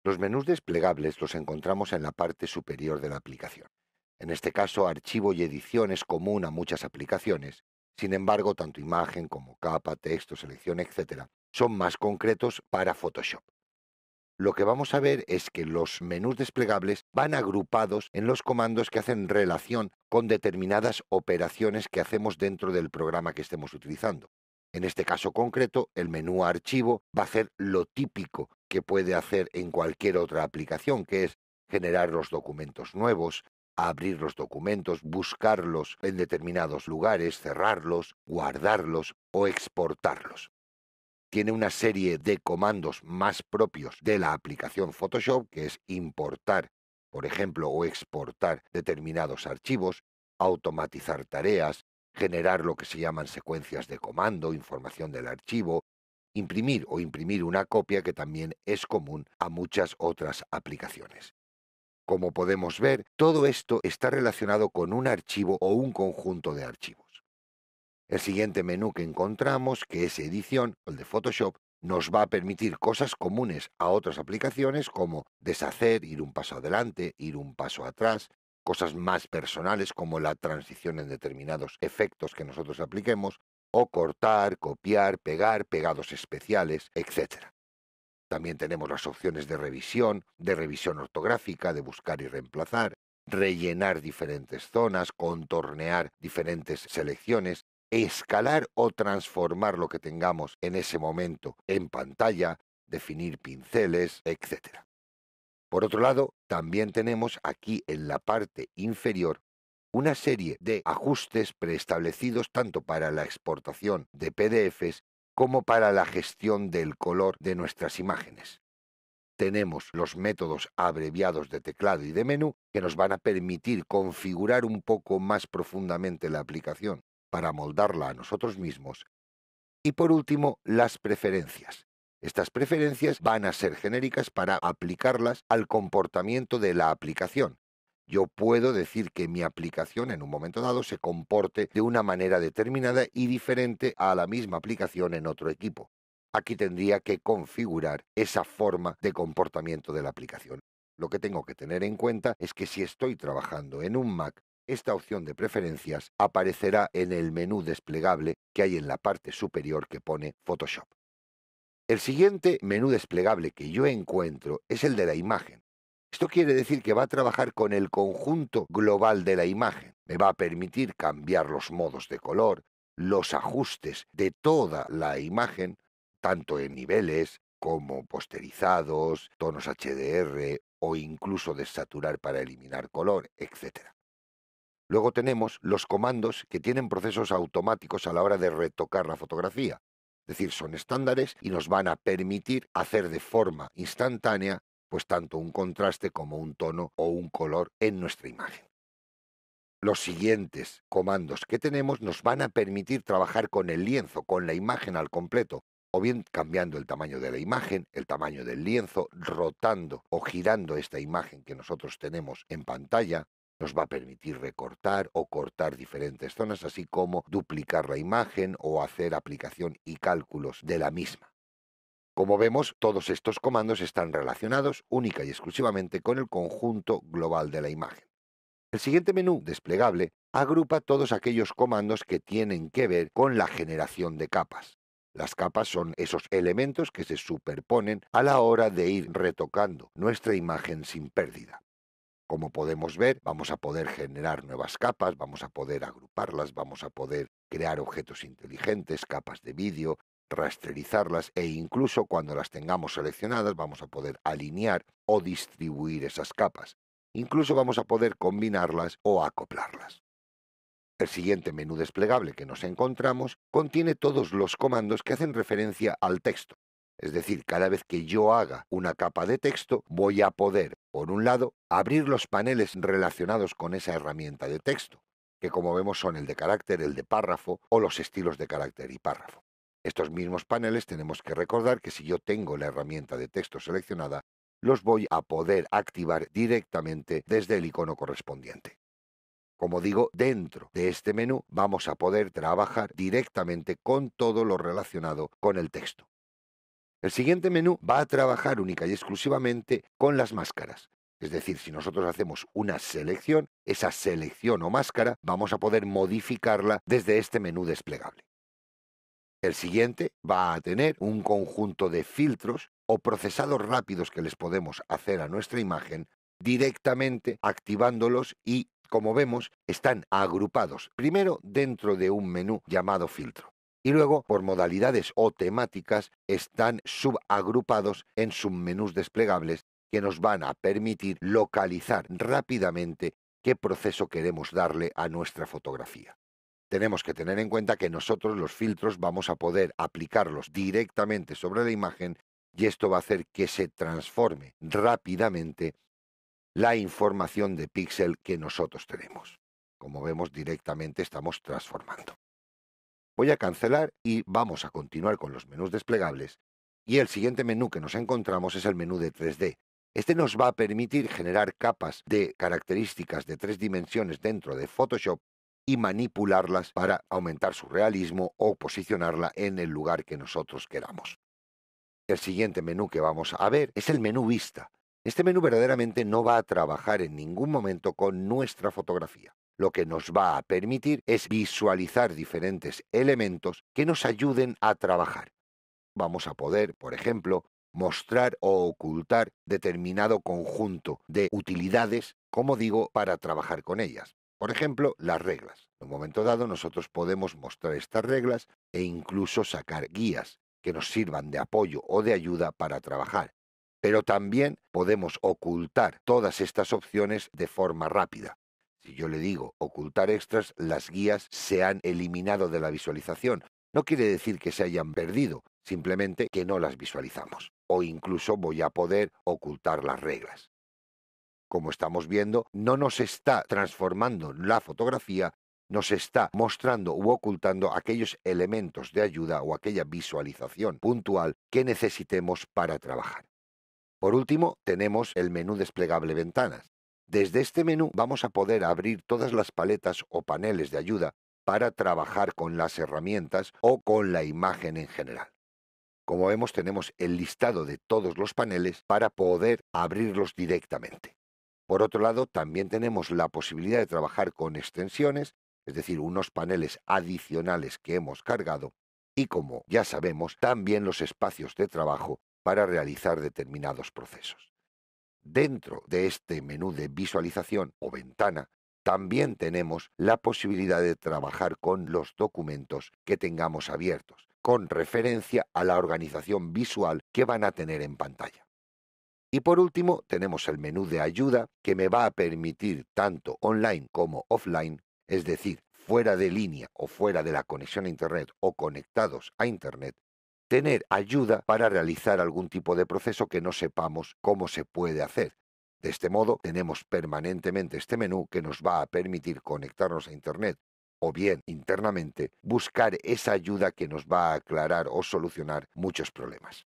Los menús desplegables los encontramos en la parte superior de la aplicación. En este caso, archivo y edición es común a muchas aplicaciones. Sin embargo, tanto imagen como capa, texto, selección, etcétera, son más concretos para Photoshop. Lo que vamos a ver es que los menús desplegables van agrupados en los comandos que hacen relación con determinadas operaciones que hacemos dentro del programa que estemos utilizando. En este caso concreto, el menú archivo va a hacer lo típico que puede hacer en cualquier otra aplicación, que es generar los documentos nuevos, abrir los documentos, buscarlos en determinados lugares, cerrarlos, guardarlos o exportarlos. Tiene una serie de comandos más propios de la aplicación Photoshop, que es importar, por ejemplo, o exportar determinados archivos, automatizar tareas, generar lo que se llaman secuencias de comando, información del archivo, imprimir o imprimir una copia, que también es común a muchas otras aplicaciones. Como podemos ver, todo esto está relacionado con un archivo o un conjunto de archivos. El siguiente menú que encontramos, que es edición, el de Photoshop, nos va a permitir cosas comunes a otras aplicaciones como deshacer, ir un paso adelante, ir un paso atrás, cosas más personales como la transición en determinados efectos que nosotros apliquemos, o cortar, copiar, pegar, pegados especiales, etc. También tenemos las opciones de revisión ortográfica, de buscar y reemplazar, rellenar diferentes zonas, contornear diferentes selecciones, escalar o transformar lo que tengamos en ese momento en pantalla, definir pinceles, etc. Por otro lado, también tenemos aquí en la parte inferior una serie de ajustes preestablecidos tanto para la exportación de PDFs como para la gestión del color de nuestras imágenes. Tenemos los métodos abreviados de teclado y de menú que nos van a permitir configurar un poco más profundamente la aplicación para moldarla a nosotros mismos. Y por último, las preferencias. Estas preferencias van a ser genéricas para aplicarlas al comportamiento de la aplicación. Yo puedo decir que mi aplicación en un momento dado se comporte de una manera determinada y diferente a la misma aplicación en otro equipo. Aquí tendría que configurar esa forma de comportamiento de la aplicación. Lo que tengo que tener en cuenta es que si estoy trabajando en un Mac, esta opción de preferencias aparecerá en el menú desplegable que hay en la parte superior que pone Photoshop. El siguiente menú desplegable que yo encuentro es el de la imagen. Esto quiere decir que va a trabajar con el conjunto global de la imagen. Me va a permitir cambiar los modos de color, los ajustes de toda la imagen, tanto en niveles como posterizados, tonos HDR o incluso desaturar para eliminar color, etc. Luego tenemos los comandos que tienen procesos automáticos a la hora de retocar la fotografía. Es decir, son estándares y nos van a permitir hacer de forma instantánea pues tanto un contraste como un tono o un color en nuestra imagen. Los siguientes comandos que tenemos nos van a permitir trabajar con el lienzo, con la imagen al completo, o bien cambiando el tamaño de la imagen, el tamaño del lienzo, rotando o girando esta imagen que nosotros tenemos en pantalla. Nos va a permitir recortar o cortar diferentes zonas, así como duplicar la imagen o hacer aplicación y cálculos de la misma. Como vemos, todos estos comandos están relacionados única y exclusivamente con el conjunto global de la imagen. El siguiente menú desplegable agrupa todos aquellos comandos que tienen que ver con la generación de capas. Las capas son esos elementos que se superponen a la hora de ir retocando nuestra imagen sin pérdida. Como podemos ver, vamos a poder generar nuevas capas, vamos a poder agruparlas, vamos a poder crear objetos inteligentes, capas de vídeo, rasterizarlas e incluso cuando las tengamos seleccionadas vamos a poder alinear o distribuir esas capas. Incluso vamos a poder combinarlas o acoplarlas. El siguiente menú desplegable que nos encontramos contiene todos los comandos que hacen referencia al texto. Es decir, cada vez que yo haga una capa de texto, voy a poder, por un lado, abrir los paneles relacionados con esa herramienta de texto, que como vemos son el de carácter, el de párrafo o los estilos de carácter y párrafo. Estos mismos paneles tenemos que recordar que si yo tengo la herramienta de texto seleccionada, los voy a poder activar directamente desde el icono correspondiente. Como digo, dentro de este menú vamos a poder trabajar directamente con todo lo relacionado con el texto. El siguiente menú va a trabajar única y exclusivamente con las máscaras. Es decir, si nosotros hacemos una selección, esa selección o máscara vamos a poder modificarla desde este menú desplegable. El siguiente va a tener un conjunto de filtros o procesados rápidos que les podemos hacer a nuestra imagen directamente activándolos y, como vemos, están agrupados primero dentro de un menú llamado filtro y luego por modalidades o temáticas están subagrupados en submenús desplegables que nos van a permitir localizar rápidamente qué proceso queremos darle a nuestra fotografía. Tenemos que tener en cuenta que nosotros los filtros vamos a poder aplicarlos directamente sobre la imagen y esto va a hacer que se transforme rápidamente la información de píxel que nosotros tenemos. Como vemos, directamente estamos transformando. Voy a cancelar y vamos a continuar con los menús desplegables. Y el siguiente menú que nos encontramos es el menú de 3D. Este nos va a permitir generar capas de características de 3 dimensiones dentro de Photoshop y manipularlas para aumentar su realismo o posicionarla en el lugar que nosotros queramos. El siguiente menú que vamos a ver es el menú Vista. Este menú verdaderamente no va a trabajar en ningún momento con nuestra fotografía. Lo que nos va a permitir es visualizar diferentes elementos que nos ayuden a trabajar. Vamos a poder, por ejemplo, mostrar o ocultar determinado conjunto de utilidades, como digo, para trabajar con ellas. Por ejemplo, las reglas. En un momento dado nosotros podemos mostrar estas reglas e incluso sacar guías que nos sirvan de apoyo o de ayuda para trabajar. Pero también podemos ocultar todas estas opciones de forma rápida. Si yo le digo ocultar extras, las guías se han eliminado de la visualización. No quiere decir que se hayan perdido, simplemente que no las visualizamos. O incluso voy a poder ocultar las reglas. Como estamos viendo, no nos está transformando la fotografía, nos está mostrando u ocultando aquellos elementos de ayuda o aquella visualización puntual que necesitemos para trabajar. Por último, tenemos el menú desplegable Ventanas. Desde este menú vamos a poder abrir todas las paletas o paneles de ayuda para trabajar con las herramientas o con la imagen en general. Como vemos, tenemos el listado de todos los paneles para poder abrirlos directamente. Por otro lado, también tenemos la posibilidad de trabajar con extensiones, es decir, unos paneles adicionales que hemos cargado, y como ya sabemos, también los espacios de trabajo para realizar determinados procesos. Dentro de este menú de visualización o ventana, también tenemos la posibilidad de trabajar con los documentos que tengamos abiertos, con referencia a la organización visual que van a tener en pantalla. Y por último, tenemos el menú de ayuda que me va a permitir tanto online como offline, es decir, fuera de línea o fuera de la conexión a Internet o conectados a Internet, tener ayuda para realizar algún tipo de proceso que no sepamos cómo se puede hacer. De este modo, tenemos permanentemente este menú que nos va a permitir conectarnos a Internet o bien internamente buscar esa ayuda que nos va a aclarar o solucionar muchos problemas.